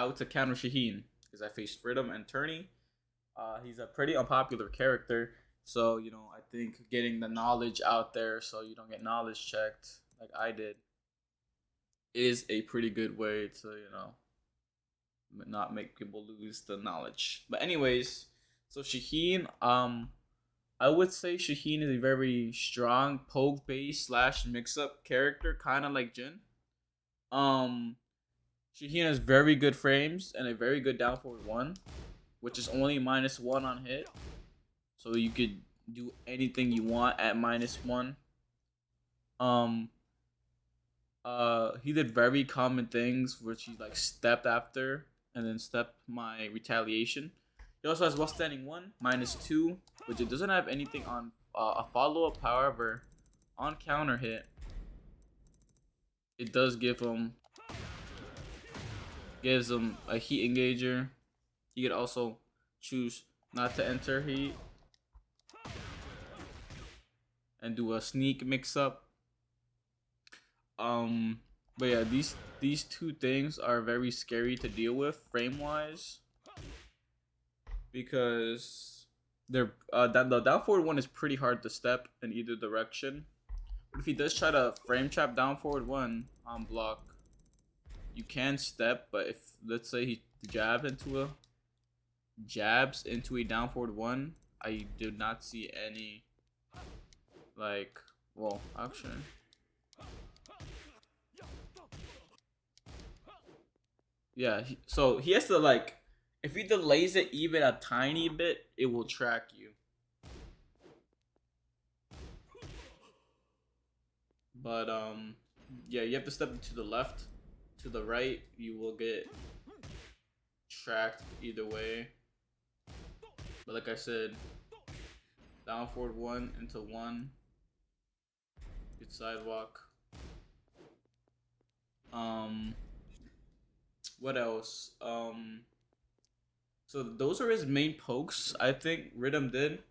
how to counter Shaheen because I faced Rhythm and Turney. He's a pretty unpopular character, so I think getting the knowledge out there so you don't get knowledge checked like I did is a pretty good way to not make people lose the knowledge. But anyways, so Shaheen, I would say Shaheen is a very strong poke base slash mix up character, kind of like Jin. Um, Shaheen has very good frames and a very good down forward one, which is only -1 on hit. So you could do anything you want at -1. Um, he did very common things, which he like stepped after and then stepped my retaliation. He also has while standing one -2, which it doesn't have anything on a follow up. However, on counter hit, it does gives him a heat engager. You could also choose not to enter heat and do a sneak mix up. But yeah, these two things are very scary to deal with frame wise because they're the down forward one is pretty hard to step in either direction. But if he does try to frame trap down forward one on block, you can step. But if let's say he jabs into a down forward one, I do not see any like actually. Yeah, so he has to like if he delays it even a tiny bit, it will track you. But yeah, you have to step to the left, to the right, you will get tracked either way. But like I said, down forward one into one, good sidewalk. What else? So those are his main pokes. I think Rhythm did,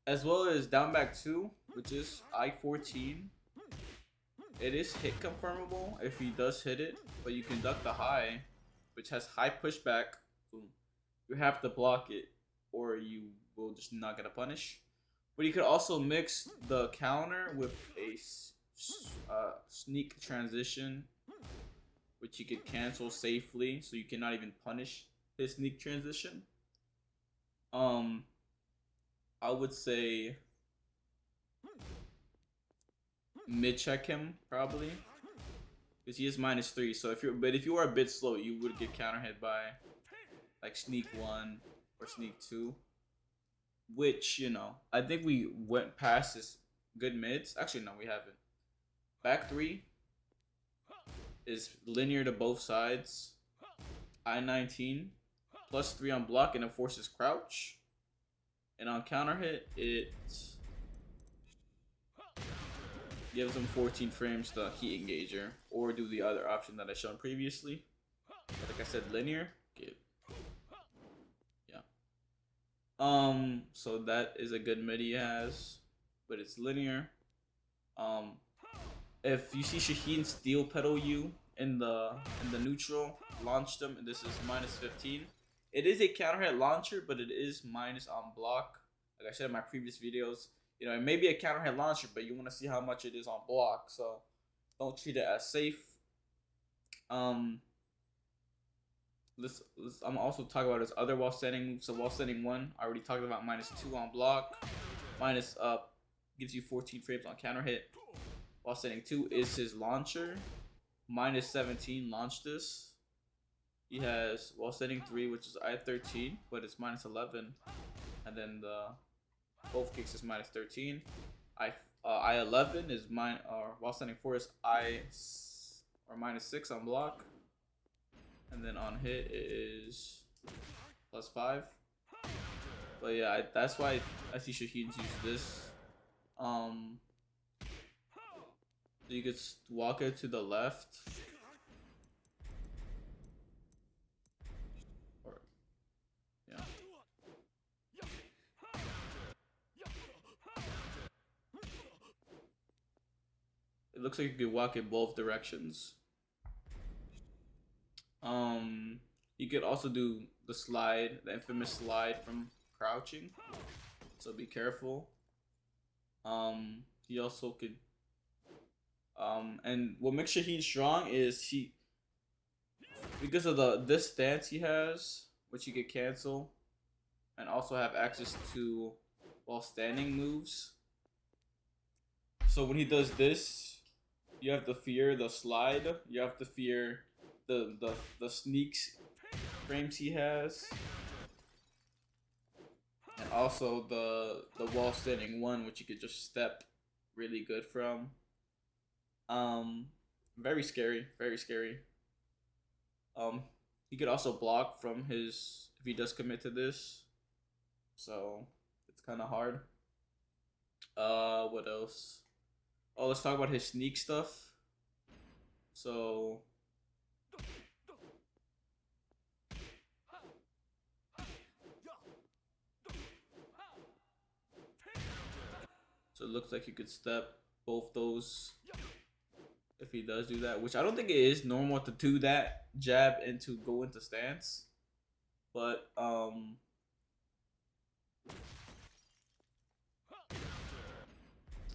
as well as down back two, which is I-14. It is hit confirmable if he does hit it, but you can duck the high, which has high pushback. So you have to block it, or you will just not get a punish. But you could also mix the counter with a sneak transition, which you could cancel safely, so you cannot even punish his sneak transition. I would say mid check him probably because he is -3. So if you are a bit slow, you would get counter hit by like sneak one or sneak two, which I think we went past his good mids. Actually, no, we haven't. Back three is linear to both sides. I-19 +3 on block and it forces crouch. And on counter hit, it gives them 14 frames to heat engager or do the other option that I shown previously. But like I said, linear. Good. Yeah. So that is a good mid he has, but it's linear. If you see Shaheen steel pedal you in the neutral, launch them, and this is -15. It is a counter hit launcher, but it is minus on block. Like I said in my previous videos, it may be a counter hit launcher, but you want to see how much it is on block, so don't treat it as safe. I'm also talking about his other wall standing move. So wall standing one, I already talked about -2 on block, minus up gives you 14 frames on counter hit. Wall standing two is his launcher, -17 launch this. He has wall standing 3, which is I-13, but it's -11, and then the both kicks is -13. I-11 is wall standing 4 is -6 on block, and then on hit it is +5. But yeah, that's why I see Shaheen's use this. So you could walk it to the left. Yeah. It looks like you could walk it both directions. He could also do the slide, the infamous slide from crouching. So be careful. He also could and what makes Shaheen strong is he, because of this stance he has, which he could cancel, and also have access to while standing moves. So when he does this, you have to fear the slide. You have to fear the sneaks frames he has, and also the wall standing one, which you could just step really good from. Very scary, very scary. He could also block from his if he does commit to this, so it's kind of hard. What else? Oh, let's talk about his sneak stuff. So it looks like you could step both those if he does do that, which I don't think it is normal to do that jab and to go into stance. But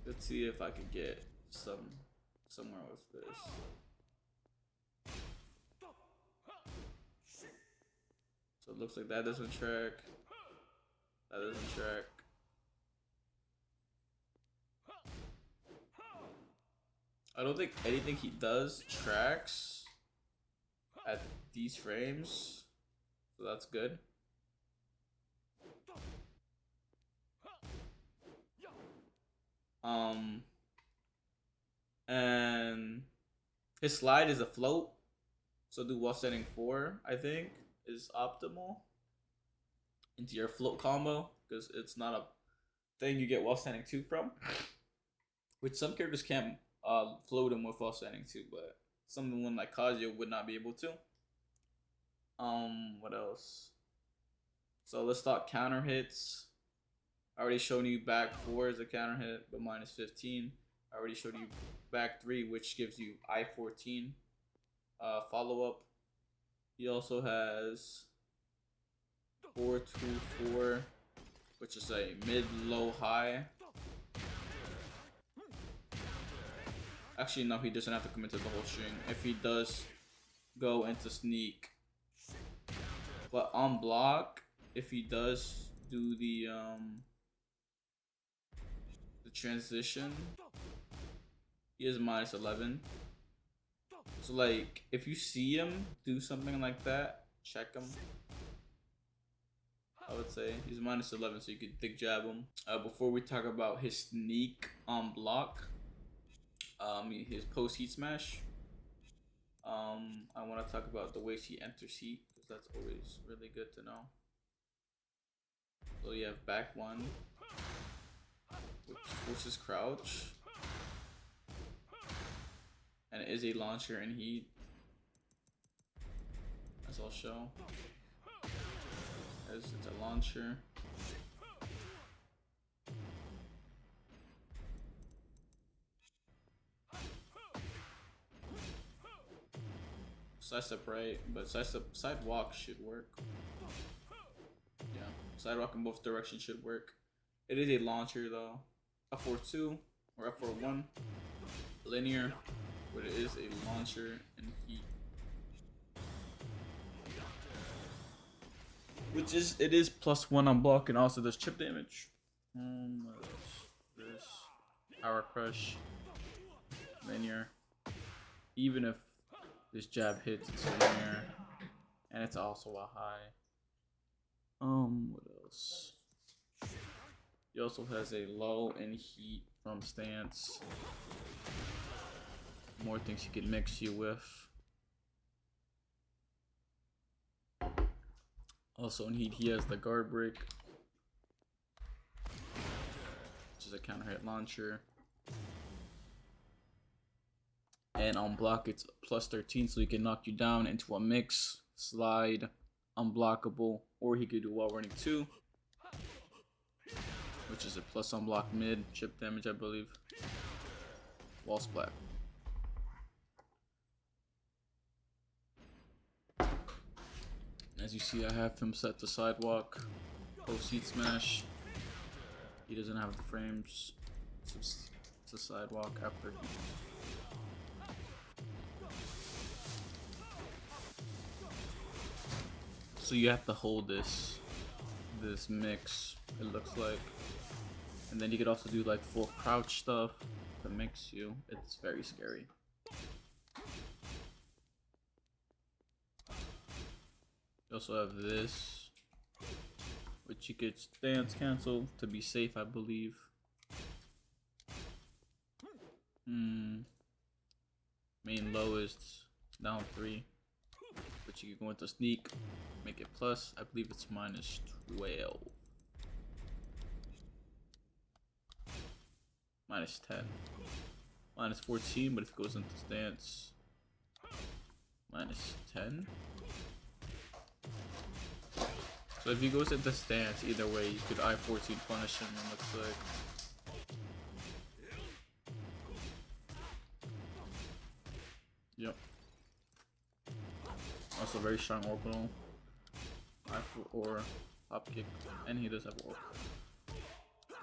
let's see if I can get somewhere with this. So it looks like that doesn't track. That doesn't track. I don't think anything he does tracks at these frames, so that's good. And his slide is a float, so do wall standing 4, I think, is optimal into your float combo, because it's not a thing you get wall standing 2 from, which some characters can't float him with wall standing 2, but someone like Kazuya would not be able to. What else? So let's talk counter hits. I already shown you back 4 as a counter hit, but minus 15. I already showed you back 3, which gives you I-14 follow up. He also has 4-2-4, which is a mid, low, high. Actually, no, he doesn't have to commit to the whole string if he does go into sneak. But on block, if he does do the transition, he is minus 11. So like, if you see him do something like that, check him. I would say he's minus 11, so you could thick jab him. Before we talk about his sneak on block, his post heat smash. I want to talk about the ways he enters heat, because that's always really good to know. So you have back 1, which forces crouch, and it is a launcher in heat, as I'll show. As it's a launcher. Side step right, but side walk should work. Yeah, side walk in both directions should work. It is a launcher though. F4-2 or F4-1, linear, but it is a launcher in heat. Which is, it is +1 on block and also does chip damage. This power crush, linear. Even if this jab hits, it's linear, and it's also a high. What else? He also has a low in heat from stance. More things he can mix you with. Also in heat, he has the guard break, which is a counter hit launcher. And on block, it's +13, so he can knock you down into a mix, slide, unblockable, or he could do wall running 2, which is a plus on block mid, chip damage, I believe. Wall splat. As you see, I have him set to sidewalk. Post seat smash. He doesn't have the frames to sidewalk after he. So you have to hold this mix, it looks like. And then you could also do like full crouch stuff to mix you. It's very scary. You also have this, which you could stance cancel to be safe, I believe. Main lowest, down 3. But you can go into sneak, make it plus. I believe it's minus 12. Minus 10. Minus 14, but if it goes into stance, minus 10. So if he goes into stance, either way, you could I-14 punish him, it looks like. Yep. Also very strong orbital. Or hop kick. And he does have orbital.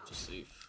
Just safe.